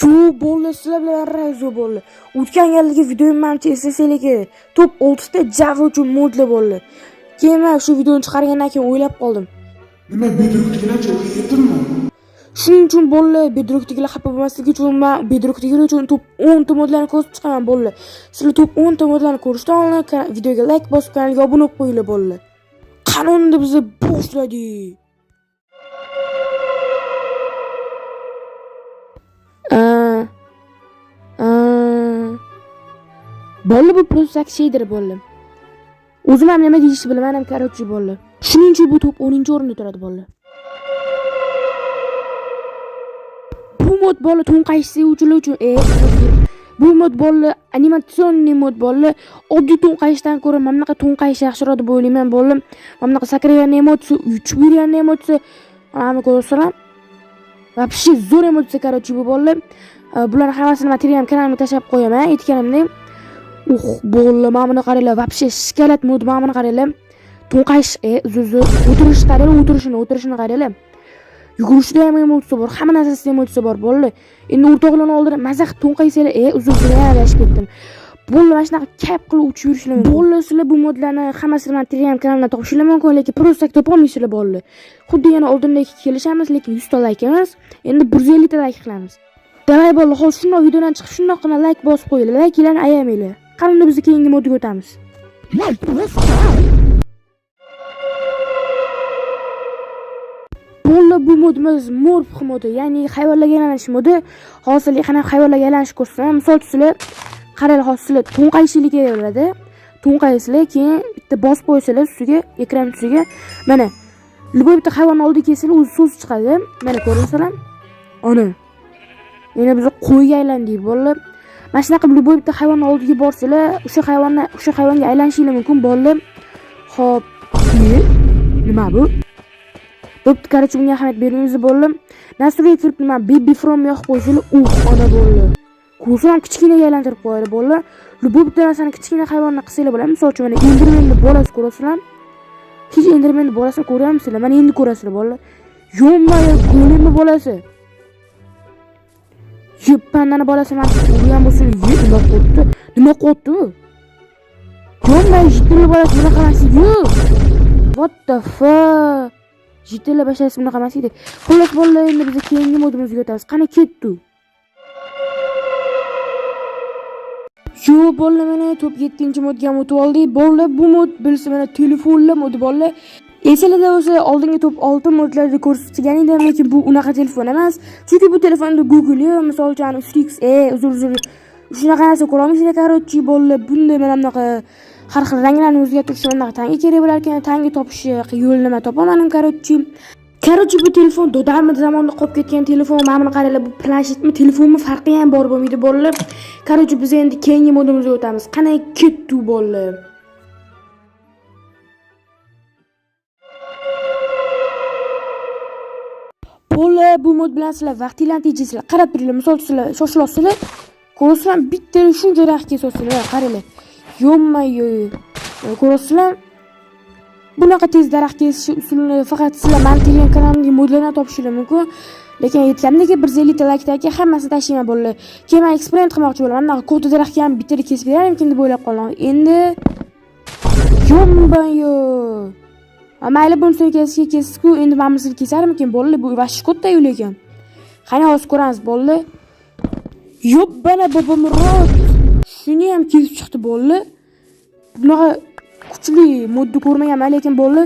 Shu bo'ldi, sizlar bilan razo bo'ldi. O'tgan yildagi videoyim menimcha eslasanglar kerak. Top 6 ta Java uchun modlar bo'ldi. Keyin men shu videoni chiqargandan keyin o'ylab qoldim. Nima bedrockdagilarcha o'qiyaptimi? Shuning uchun bo'ldi, bedrockdagilar xafa bo'lmasligi uchun men bedrockdagilar uchun top 10 ta modlarni ko'rsatib chiqaman bo'ldi. Sizlar top 10 ta modlarni ko'rishdan oldin videoga like bosib, kanalga obuna bo'lib qo'yinglar bo'ldi. Qanunda biz boshladik. Bo'ldi bu prosak şeydir bo'ldi. O'zim ham nima deyishni bilmayman, ham korotchi bo'ldi. Shuning uchun bu top 10-o'rinda turadi bo'ldi. Bu mod bo'ldi to'nqayish sevuvchilar uchun. Bu mod bo'ldi animatsionniy mod bo'ldi. Oddiy to'nqayishdan ko'ra mana bunaqa to'nqayish yaxshiroq deb o'ylayman bo'ldi. Mana bunaqa sakragan emotsiya, uchib yurgan emotsiya, mana ko'rsam. Вообще zo'r emotsiya korotchi bu bo'ldi. Bularni hammasini men Telegram kanalimga tashlab qo'yaman, aytganimdek. Bo'ldi, mana buni qaranglar, вообще shikalat mod, mana buni qaranglar. To'nqayish, uzr, o'tirish qaranglar, o'tirishini qaranglar. Yugurishda ham emotsiya bor, hamma narsasida emotsiya bor, bo'ldi. Endi o'rtoqlarning oldida mazah to'nqaysanglar, uzr, yarashib ketdim. Bo'ldi, mana shunaqa kayf qilib uchib yurishlar mumkin. Bo'ldi, sizlar bu modlarni hammasini men Telegram kanalimdan topishinglar mumkin, lekin prosta topolmaysizlar bo'ldi. Xuddi yana oldindagi kelishamiz, lekin 100 ta like emas, endi 150 ta like qilamiz. Davay bo'ldi, hozir shunday videodan chiqib shundoqqina like bosib qo'yinglar, likelarni ayamanglar. Qanday biz keyingi modga o'tamiz. Bo'ldi, bu modimiz morph modi, ya'ni hayvonlarga aylanish modi. Hozir qanaqa hayvonlarga aylanish ko'rsam, misol sizlar qaranglar, hozir sizlar to'nqayishlik bo'ladi. To'nqaysizlar, keyin bitta bosib qo'ysalar ustiga, ekran ustiga, mana любой bitta hayvonni oldiga kelsalar, o'zi so'z chiqadi. Mana ko'ringlar. Ana. Yana biz qo'yga aylandik, bo'ldi. Mana shunaqa любой bitta hayvonni oldiga borsalar, o'sha hayvonga aylanishinglar mumkin, bo'ldi. Xo'p, nima bu? Bo'pti, qarchi bunga ahamiyat bermaymiz, bo'ldi. Nasturga kirib nima baby from yoqib qo'ysalar, ona bo'ldi. Ko'zim kichkinaga aylantirib qo'yadi, bo'ldi. любой bitta narsani kichkina hayvonni qilsanglar bo'ladi. Misol uchun mana Endermanni bolasi ko'rasizlar. Hech Endermanni bolasini ko'ryapsizlar? Mana endi ko'rasizlar, bo'ldi. Yo'qmi, go'limni bolasi. Pandani bolasi men urgan bo'lsa, nima qotdi? Yo'qmi, jitli bolasi bunaqa emas edi. What the fuck? Jitli bashasi bunaqa emas edi. Xullas bo'ldi, endi biz keyingi modimizga o'tamiz. Qani ketdi? Shu bo'ldi, mana top 7-modga o'tib oldik. Bo'ldi, bu mod bilsa mana telefonlar modi bo'ldi. Esingizda bo'lsa, oldingi top 6 modlarda ko'rsatgan edim, lekin bu unaqa telefon emas. Chunki bu telefonda Google, misol uchun Strix, uzr, shunaqa narsa ko'ra olmaysizlar, korotchi bo'ldi. Bunday mana bunaqa har xil ranglarni o'zgartirish bunaqa tanga kerak bo'lar ekan, tanga topish yo'lini men topaman, korotchi. Korotchi bu telefon dodamid zamonda qolib ketgan telefon. Mana buni qaranglar, bu planshetmi, telefonmi farqi ham bor bo'lmaydi, bo'ldi. Korotchi biz endi keyingi modimizga o'tamiz. Qanday ketdi bo'ldi. Bo'ldi, bu mod bilan sizlar vaqtingizni tejasizlar. Qarab turinglar, misol sizlar shoshilasizlar, ko'rasizlar bitta shuncha daraxt kesasizlar, qaranglar. Yo'qmi-yo. Ko'rasizlar? Bunaqa tez daraxt kesish usulini faqat sizlar men Telegram kanalimga modlarni topishingiz mumkin. Lekin aytgandek 150 ta like hammasini tashlayman bo'ldi. Keyin men eksperiment qilmoqchi bo'laman. Bunaqa katta daraxtga ham bittada kesib berarmikin deb o'ylab qoldim. Endi yo'qmi-yo. Mayli bo'lsa kesku, endi men bizni kesarmikin, bo'ldi. Bu vash katta yo'l ekan. Qani hozir ko'ramiz, bo'ldi. Yo'q, bana bobomurod. Shuni ham kesib chiqdi, bo'ldi. Bunaqa kuchli modni ko'rmaganman, lekin bo'ldi.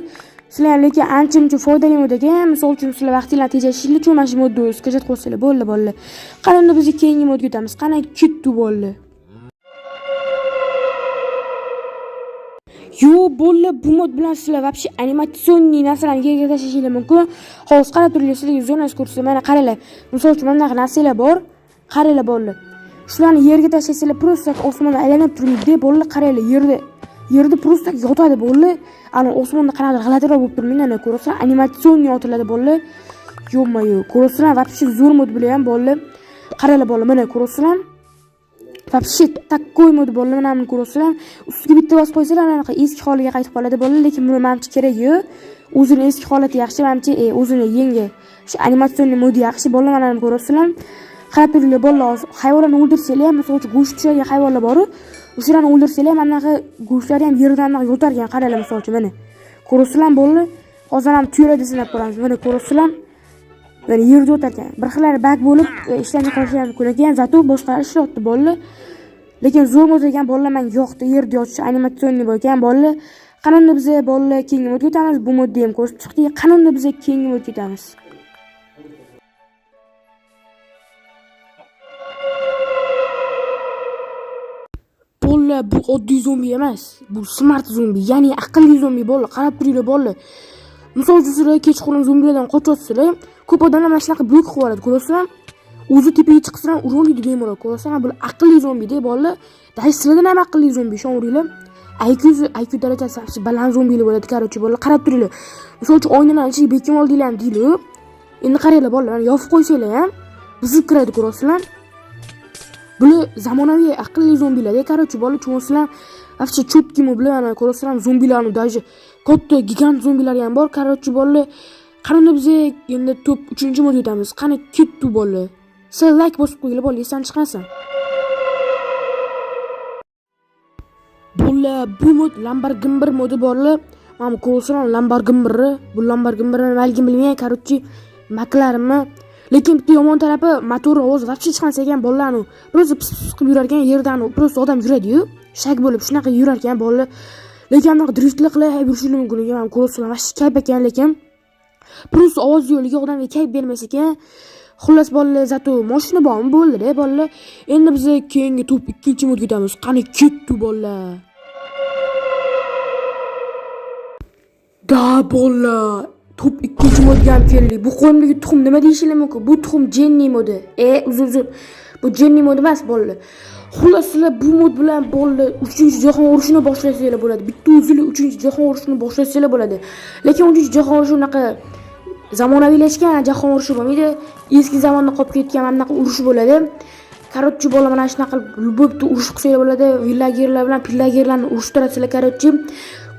Sizlar ham lekin ancha-muncha foydali mod ekan. Misol uchun sizlar vaqtingizni tejashingiz uchun mana shu modni o'tkazib qo'ysanglar, bo'ldi. Qani biz keyingi modga o'tamiz. Qani ketdi, bo'ldi. bo'ldi, bu mod bilan sizlar вообще animatsionniy narsalarni yerga tashlashingiz mumkin. Hozir qarab turinglar, sizlarga zo'rnas ko'rsatdim. Mana qaranglar. Misol uchun mana bunaqa narsalar bor. Qaranglar, bo'ldi. Shularni yerga tashlasanglar, prosta osmonda aylanib turmaydi, bo'ldi. Qaranglar, yerda prosta yotadi, bo'ldi. Ana osmonda qanaqadir g'alatiroq bo'lib turmaydi, ana ko'rasizlar, animatsionniy otiladi, bo'ldi. Yo'qmi-yo, ko'rasizlar, вообще zo'r mod bilan, bo'ldi. Qaranglar, bo'ldi. Mana ko'rasizlar. Вообще такой mod bo'ldi, mana buni ko'rasizlar. Ustiga bitta bosib qo'ysalar, anaqa eski holiga qaytib qoladi, bo'ldi. Lekin buni menimcha kerak yo'q. O'zini eski holati yaxshi, menimcha o'zini yangi shu animatsionniy mod yaxshi, bo'ldi. Mana buni ko'rasizlar. qarab turinglar bolalar, hayvonlarni o'ldirsanglar ham, masalan, go'sht tushadigan hayvonlar bor. O'shalarni o'ldirsanglar ham anaqa go'shtlari ham yerdan yo'targan, qaranglar masalan, mana. Ko'rasizlar bo'ldi. Hozir ham tuyularda sinab ko'ramiz. Mana ko'rasizlar. Mana yerda o'tarkan. Bir xillari bak bo'lib ishlarni qilishi ham mumkin ekan, zato boshqalar ishlayapti bolalar. Lekin zo'r bo'lgan bolalar menga yoqdi. Yerda yotish animatsion bo'lgan bolalar. Qanunda biz bolalar keyingi modga o'tamiz. Bu modda ham ko'rib chiqdik. Qanunda biz keyingi modga o'tamiz. Bolalar bu oddiy zombi emas. Bu smart zombi, ya'ni aqlli zombi bolalar. Qarab turinglar bolalar. Misol uchun sizlar kechqurun zombilardan qochyapsizlar. Ko'p odamlar mana shunaqa blok qilib oladi, ko'rasizlar? O'zi tepaga chiqsa ham urolmaydi bemalol, ko'rasizlar? Bu aqlli zombi-da bolalar. Dai sizlardan ham aqlli zombi, ishoninglar. IQ darajasi baland zombilar bo'ladi, qarochi bolalar. Qarab turinglar. Misol uchun oynadan ichiga bekim oldinglar deylar. Endi qaranglar bolalar, yopib qo'ysanglar ham buzib kiradi, ko'rasizlar? Bular zamonaviy aqlli zombilar-da, qarochi bolalar, tushunasizlar? Afcha cho'tkimi bilan ko'rasizlar, zombilarni даже katta gigant zombilar ham bor, qarochi bolalar. Qani biz endi top 3-mod o'tamiz. Qani ketdi bolalar. Siz like bosib qo'yinglar bolalar, esdan chiqmasin. Bolalar bu mod Lamborghini modi bolalar. Mana ko'rasizlar Lamborghini. Bu Lamborghini nimaligini bilmayman, qarochi McLarenmi. Lekin bitta yomon tarafi motor ovoz vaqti chiqmas ekan bolalarni. Biroz pis qilib yurar ekan, yerdan biroz odam yuradi-yu. Shak bo'lib shunaqa yurar ekan bolalar. Lekin anaqa driftlik qilib yurishi mumkin ekan, ko'rasizlar, vash kayf ekan lekin. Biroz ovoz yo'liga odamga kayf bermas ekan. Xullas bolalar, zato mashina bormi bo'ldi-da bolalar. Endi biz keyingi top 2-modga o'tamiz. Qani ketdi bolalar. Da bolalar. Top 2-modga ham keldik. Bu qo'limdagi tuxum nima deyishinglar mumkin? Bu tuxum Jenny modi. Uzr. Bu Jenny modi emas bolalar. Xullas sizlar bu mod bilan bolalar 3-jahon urushini boshlasanglar bo'ladi. Bitta o'zinglar 3-jahon urushini boshlasanglar bo'ladi. Lekin 3-jahon urushi unaqa zamonaviylashgan jahon urushi bo'lmaydi. Eski zamonda qolib ketgan anaqa urush bo'ladi. Qarochi bola mana shunaqa bitta urush qilsanglar bo'ladi. Villagerlar bilan pillagerlarni urushtirasizlar qarochi.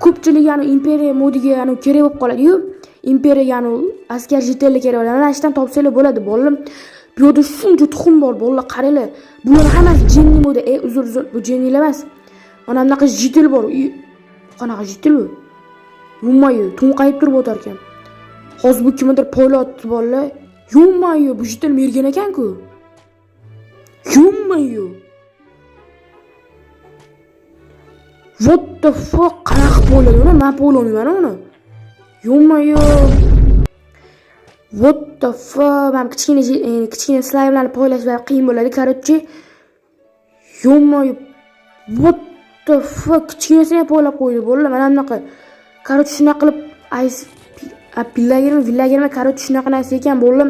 Ko'pchilik yani imperiya modiga yani kerak bo'lib qoladi-yu. Imperiya yani askar jetellik kerak bo'ladi. Mana shundan topsanglar bo'ladi bolalar. Bu yerda shuncha tuxum bor bolalar, qaranglar. Bular hammasi Jenny modi. Uzr, bu Jennylar emas. Mana bunaqa jetel bor. Qanaqa jetel bu? Yummayu, to'nqayib turib o'tar ekan. Hozir bu kimdir poylatdi bolalar. Yummayu, bu jetel mergan ekan-ku. Yummayu. What the fuck? Qanaqa poyladi uni? Men poylamayman uni. Yummayu. What the fuck? Men kichkina slaymlarni poylash qiyin bo'ladi, qarochi. Yummayu. What the fuck? Kichkinasini poylab qo'ydi bolalar. Mana bunaqa. Qarochi shunaqa qilib villagermi qarochi shunaqa narsa ekan bolalar.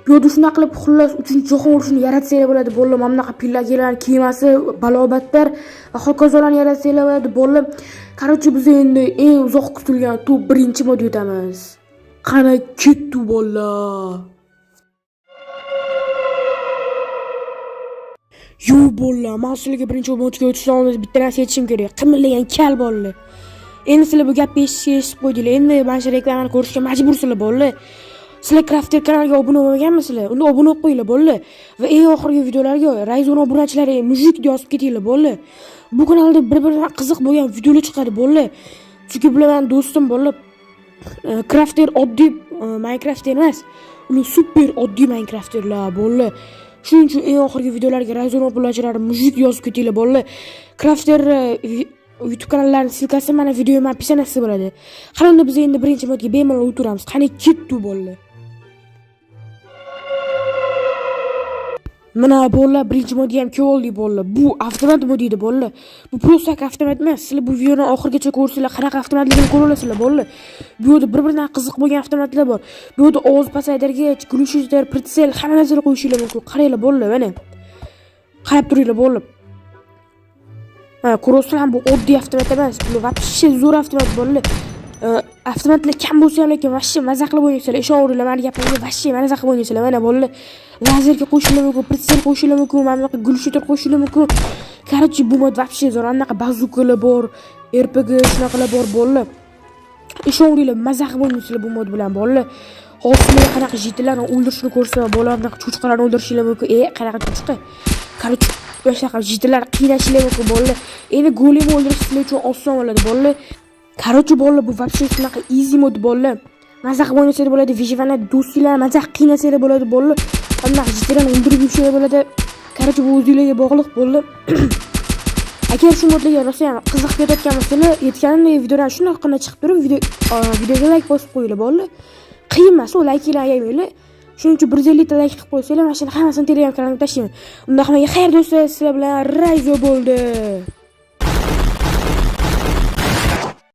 Bu yerda shunaqa qilib xullas 3-jahon urushini yaratsanglar bo'ladi bolalar. Mana bunaqa pillagerlarning kiyimasi, balobatlar va hokazolarni yaratsanglar bo'ladi bolalar. Qarochi biz endi eng uzoq kutilgan top 1-modga o'tamiz. Qani ketdi bolalar. Yo bolalar, men sizlarga 1-modga o'tishdan oldin bitta narsa aytishim kerak. Qimirlagan kal bolalar. Endi sizlar bu gapni eshitib qo'ydinglar. Endi mana shu reklamani ko'rishga majbursizlar bolalar. Sizlar Crafter kanaliga obuna bo'lmaganmisizlar? Unda obuna bo'lib qo'yinglar bolalar. Va eng oxirgi videolarga Ryzen obunachilari mujik deb yozib ketinglar bolalar. Bu kanalda bir-biridan qiziq bo'lgan videolar chiqadi bolalar. Chunki bular mening do'stim bolalar. Crafter oddiy Minecraft emas. Ular super oddiy Minecraft'lar bolalar. Shuning uchun eng oxirgi videolarga Ryzen obunachilari mujik yozib ketinglar bolalar. Crafter YouTube kanallarining silkasi mana video opisiyatsida bo'ladi. Qani biz endi 1-modga bemalol o'tiramiz. Qani ketdi bolalar. Mana bolalar 1-modga ham keldik bolalar. Bu avtomat mod edi bolalar. Bu prosta avtomat emas. Sizlar bu videoni oxirigacha ko'rsanglar, qanaqa avtomatligini ko'ra olasizlar bolalar. Bu yerda bir-biridan qiziq bo'lgan avtomatlar bor. Bu yerda ovoz pasaytirgich, glushizlar, pritsel, hamma narsani qo'yishinglar mumkin. Qaranglar bolalar, mana. Qarab turinglar bolalar. Ko'rasizlar, bu oddiy avtomat emas. Bu vaqtcha zo'r avtomat bolalar. Avtomatlar kam bo'lsa ham lekin vaqtcha maza qilib o'ynaysizlar. Ishoninglar, meni gapimga vaqtcha maza qilib o'ynaysizlar. Mana bolalar. Lazerga qo'shishlar mumkin, pritsel qo'shishlar mumkin, mana bunaqa glushitr qo'shishlar mumkin. Qarochi bu mod vaqtcha zo'r. Anaqa bazukalar bor, RPG shunaqalar bor bolalar. Ishoninglar, maza qilib o'ynaysizlar bu mod bilan bolalar. hozir qanaqa jitlarni o'ldirishni ko'rsa, bolalarni cho'chqalarni o'ldirishlar mumkin. Qanaqa cho'chqa? Короче, o'sha jitlar qiynashlar mumkin bolalar. Endi golem o'ldirish sizlar uchun oson bo'ladi bolalar. Короче, bolalar bu вообще shunaqa easy mod bolalar. Maza qilib o'ynasanglar bo'ladi, vijivana do'stlar, maza qiynasanglar bo'ladi bolalar. Anaqa jitlarni o'ldirib yuborishlar bo'ladi. Короче, bu o'zingizlarga bog'liq bolalar. Agar shu modlarga rosa ham qiziqib ketayotgan bo'lsangiz, aytganimdek videodan shunaqana chiqib turib, videoga like bosib qo'yinglar bolalar. Qiyin emas, u likelarni yemanglar. Shuning uchun 150 ta like qilib qo'ysanglar, mana shuni hammasini Telegram kanalimga tashlayman. Unda hammaga xayr do'stlar, sizlar bilan Rayzo bo'ldi.